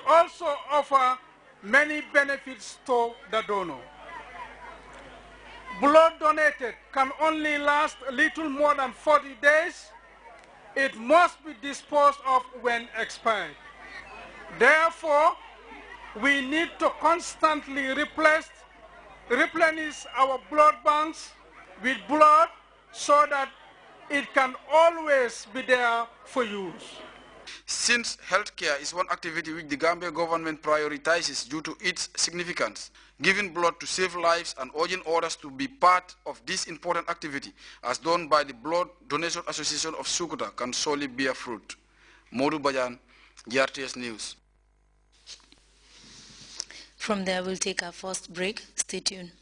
also offer many benefits to the donor. Blood donated can only last a little more than 40 days. It must be disposed of when expired. Therefore, we need to constantly replenish our blood banks with blood so that it can always be there for use. Since healthcare is one activity which the Gambia government prioritizes due to its significance, giving blood to save lives and urging others to be part of this important activity, as done by the Blood Donation Association of Sukuta, can solely bear fruit. Modu Bajan, Grts News. From there, we'll take our first break. Stay tuned.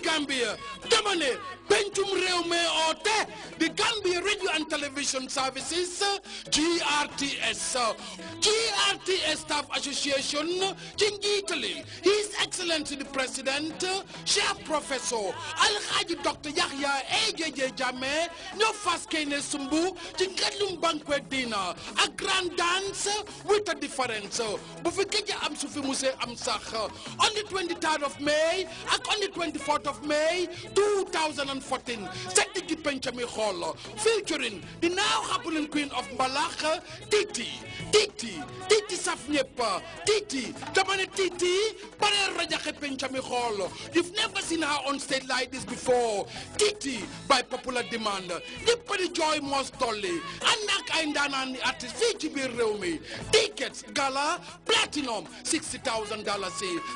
Gambia, Damane, Bentum Reume Ote, the Gambia Radio and Television Services, GRTS. GRTS Staff Association, Italy. His Excellency the President, Chef Professor Al-Haji Dr. Yahya AJJ Jame, no fast Kene Sumbu, Jingadlum Banquet Dinner, a grand dance with a difference. Bufikeja Amsufi Muse Amsach, on the 23rd of May, and on the 24th of May 2014, Setiki Penchami Hall, featuring the now happening Queen of Malaka, Titi Safnepa, Titi, Tamane Titi, Pare Rajake Penchami Hall. You've never seen her on stage like this before. Titi, by popular demand, Nipari Joy Mostoli, Anak Aindanan artist Fiji Reumi, tickets, Gala, Platinum, $60,000,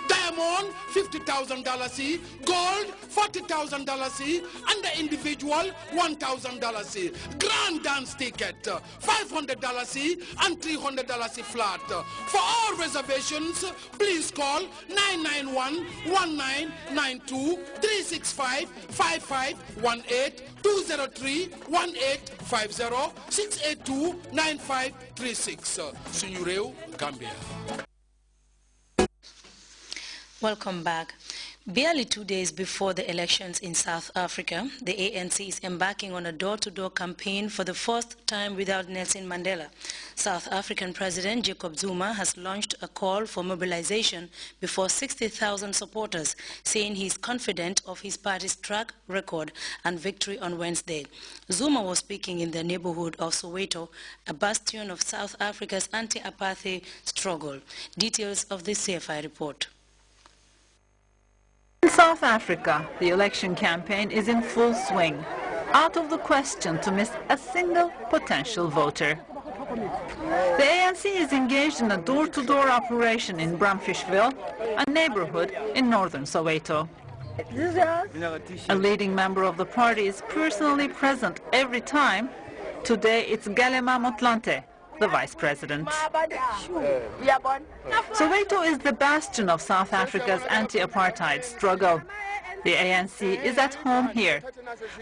Diamond, $50,000, Gold, $40,000, and the individual, $1,000. Grand dance ticket, $500 and $300 flat. For all reservations, please call 991-193-685-1850-682-9536. Signureu, Gambia. Welcome back. Barely 2 days before the elections in South Africa, the ANC is embarking on a door-to-door campaign for the first time without Nelson Mandela. South African President Jacob Zuma has launched a call for mobilization before 60,000 supporters, saying he is confident of his party's track record and victory on Wednesday. Zuma was speaking in the neighborhood of Soweto, a bastion of South Africa's anti-apartheid struggle. Details of this CFI report. In South Africa, the election campaign is in full swing. Out of the question to miss a single potential voter. The ANC is engaged in a door-to-door operation in Bramfishville, a neighborhood in northern Soweto. A leading member of the party is personally present every time. Today it's Galema Motlanthe, the vice president. Soweto is the bastion of South Africa's anti-apartheid struggle. The ANC is at home here.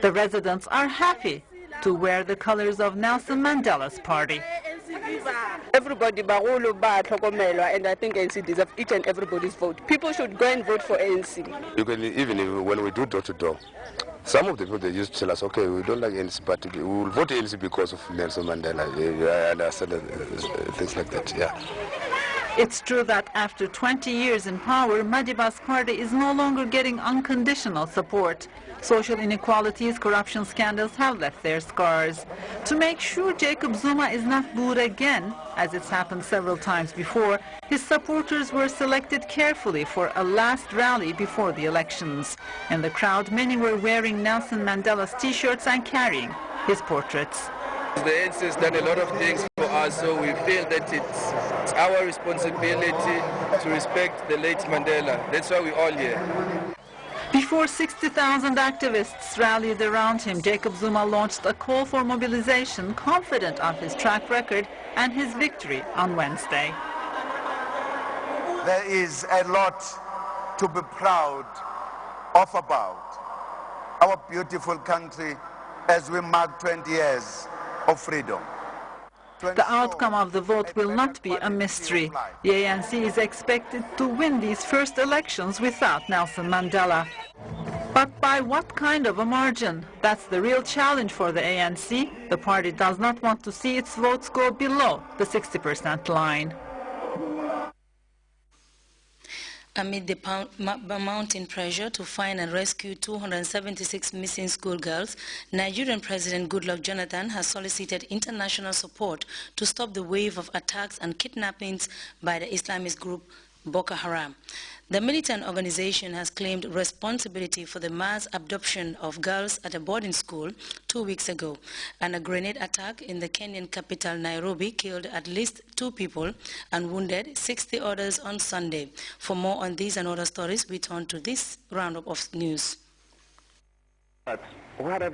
The residents are happy to wear the colors of Nelson Mandela's party. Everybody, and I think ANC deserves each and everybody's vote. People should go and vote for ANC. You can, even when we do door-to-door, some of the people, they used to tell us, okay, we don't like ANC, but we will vote ANC because of Nelson Mandela. I understand things like that, yeah. It's true that after 20 years in power, Madiba's party is no longer getting unconditional support. Social inequalities, corruption scandals have left their scars. To make sure Jacob Zuma is not booed again, as it's happened several times before, his supporters were selected carefully for a last rally before the elections. In the crowd, many were wearing Nelson Mandela's T-shirts and carrying his portraits. The ANC has done a lot of things for us, so we feel that it's our responsibility to respect the late Mandela. That's why we're all here. Before 60,000 activists rallied around him, Jacob Zuma launched a call for mobilization, confident of his track record and his victory on Wednesday. There is a lot to be proud of about our beautiful country as we mark 20 years of freedom. The outcome of the vote will not be a mystery. The ANC is expected to win these first elections without Nelson Mandela. But by what kind of a margin? That's the real challenge for the ANC. The party does not want to see its votes go below the 60% line. Amid the mounting pressure to find and rescue 276 missing schoolgirls, Nigerian President Goodluck Jonathan has solicited international support to stop the wave of attacks and kidnappings by the Islamist group Boko Haram. The militant organization has claimed responsibility for the mass abduction of girls at a boarding school 2 weeks ago, and a grenade attack in the Kenyan capital Nairobi killed at least 2 people and wounded 60 others on Sunday. For more on these and other stories, we turn to this roundup of news.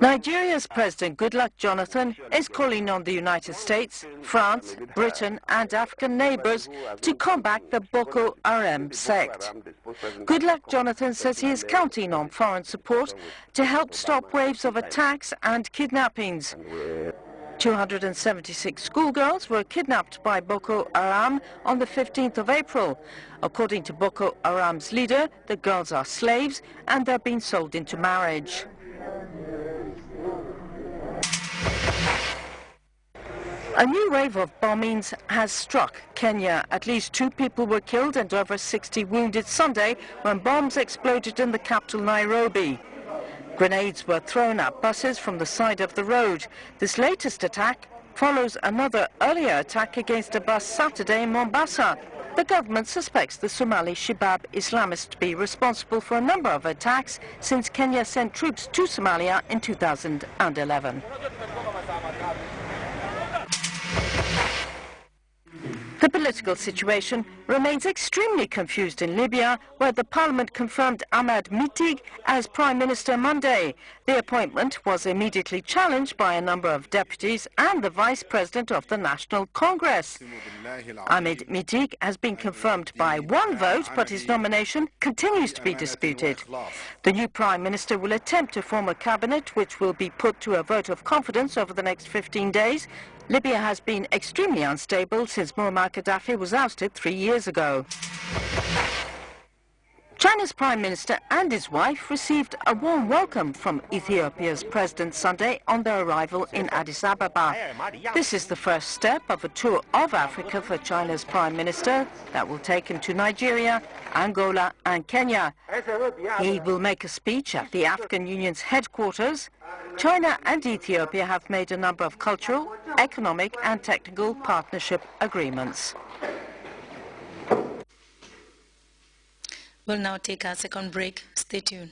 Nigeria's President Goodluck Jonathan is calling on the United States, France, Britain and African neighbors to combat the Boko Haram sect. Goodluck Jonathan says he is counting on foreign support to help stop waves of attacks and kidnappings. 276 schoolgirls were kidnapped by Boko Haram on the 15th of April. According to Boko Haram's leader, the girls are slaves and they're being sold into marriage. A new wave of bombings has struck Kenya. At least 2 people were killed and over 60 wounded Sunday when bombs exploded in the capital Nairobi. Grenades were thrown at buses from the side of the road. This latest attack follows another earlier attack against a bus Saturday in Mombasa. The government suspects the Somali Shabab Islamists to be responsible for a number of attacks since Kenya sent troops to Somalia in 2011. The political situation remains extremely confused in Libya, where the parliament confirmed Ahmed Mitig as Prime Minister Monday. The appointment was immediately challenged by a number of deputies and the Vice President of the National Congress. Ahmed Mitig has been confirmed by 1 vote, but his nomination continues to be disputed. The new Prime Minister will attempt to form a cabinet which will be put to a vote of confidence over the next 15 days. Libya has been extremely unstable since Muammar Gaddafi was ousted 3 years ago. China's Prime Minister and his wife received a warm welcome from Ethiopia's President Sunday on their arrival in Addis Ababa. This is the first step of a tour of Africa for China's Prime Minister that will take him to Nigeria, Angola and Kenya. He will make a speech at the African Union's headquarters. China and Ethiopia have made a number of cultural, economic and technical partnership agreements. We'll now take our second break. Stay tuned.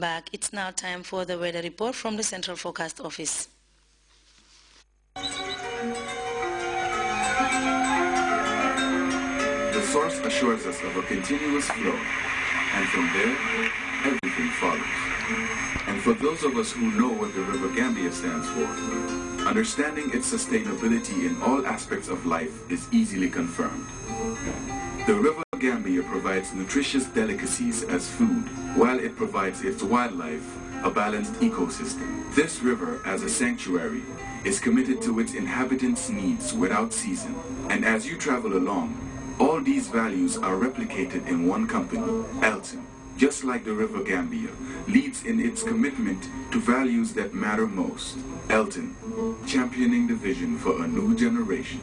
Back. It's now time for the weather report from the Central Forecast Office. The source assures us of a continuous flow, and from there, everything follows. And for those of us who know what the River Gambia stands for, understanding its sustainability in all aspects of life is easily confirmed. The River Gambia provides nutritious delicacies as food, while it provides its wildlife a balanced ecosystem. This river, as a sanctuary, is committed to its inhabitants' needs without ceasing. And as you travel along, all these values are replicated in one company, Elton, just like the River Gambia, leads in its commitment to values that matter most. Elton, championing the vision for a new generation.